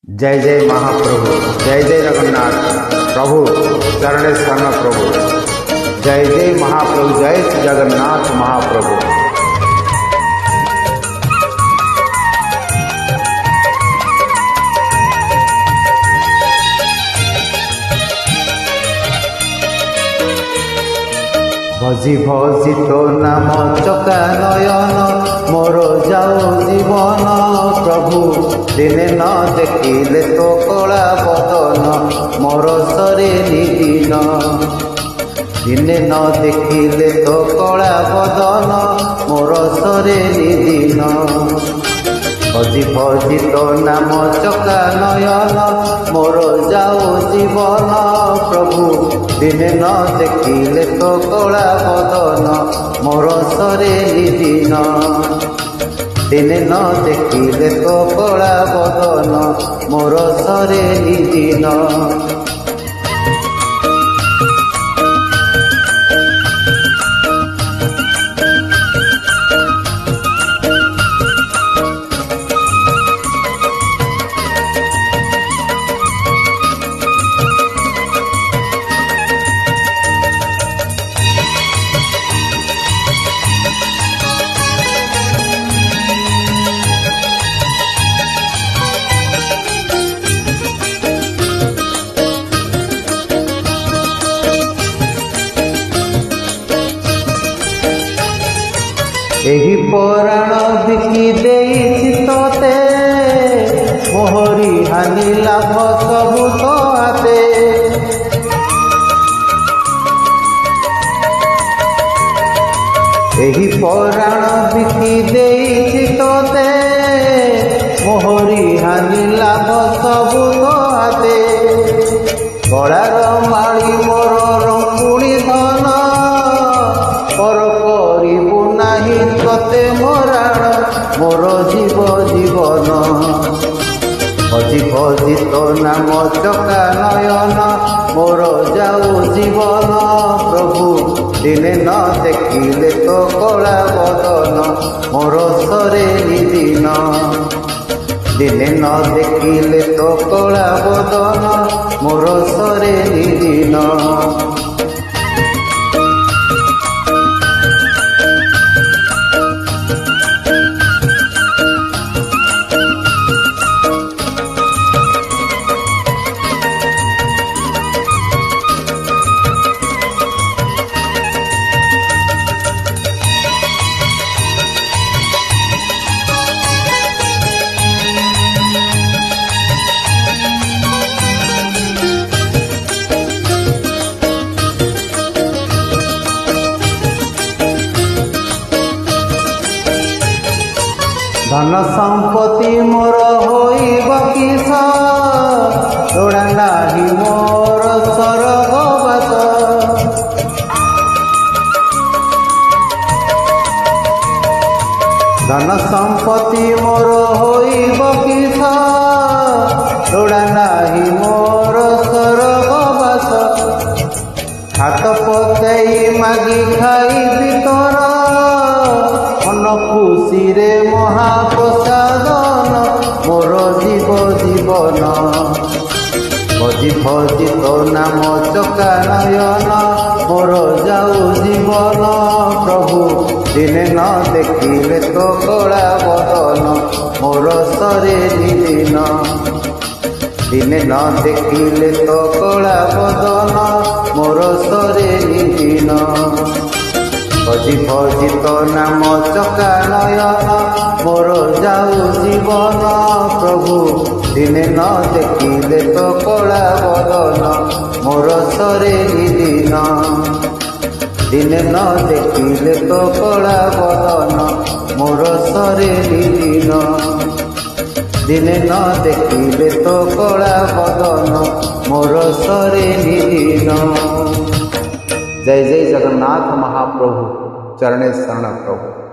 जय जय महाप्रभु, जय जय जगन्नाथ प्रभु, चरण शरण प्रभु। जय जय महाप्रभु, जय श्री जगन्नाथ महाप्रभु। भजी भजी तो नाम चका नयन, मोर जाओ जीवन प्रभु। दिने न देखिले तो कला बदन, मोर सरे निदिन। दिने न देखिले तो कला बदन, मोर सरे निदिन। भजी भजी तो नाम चका नयन, मोर जाओ जीवन प्रभु। दिने न देखिले तो कला बदन, मोर सरे निदिन। दिने न देखिले तो कला बदन, मोर सरे निदिन। एही पराण बिकी देइछि तोते, मोहरी हानि लाभ सबु तो हाते। एही पराण बिकी देइछि तोते, मोहरी हानि लाभ सबु तो हाते। गଳାର ମାଳି ମୋର ରଙ୍କୁଣି ଧନ, पर करिबु नाही तोते मोराण, मोर जीव जीवन। भजी भजी तो नाम चका नयन, मोर जाऊ जीवन प्रभु। दिने न देखिले तो कला बदन, मोर सरे निदिन। दिने न देखिले तो कला बदन, मोर सरे निदिन। धन संपत्ति मोर होइब किस, जोड़ा नाही मोर स्वर्गवास। धन संपत्ति मोर होइब किस, जोड़ा नाही मोर स्वर्गवास। हाथ पतई मागी खाइबि तोर, मन खुशी रे महाप्रसादन, मोर जीव जीवन। भजी भजी तो नाम चका नयन, मोर जाऊ जीवन प्रभु। दिने न देखिले तो कला बदन, मोर सरे निदिन। दिने न देखिले तो कला बदन, मोर सरे निदिन। भजी भजी तो नाम चका नयन, मोर जाऊ जीवन प्रभु। दिने न देखिले तो कला बदन, मोर सरे निदिन। दिने न देखिले तो कला बदन, मोर सरे निदिन। दिने न देखिले तो कला बदन, मोर सरे निदिन। जय जय जगन्नाथ महाप्रभु, चरणे शरण प्रभु।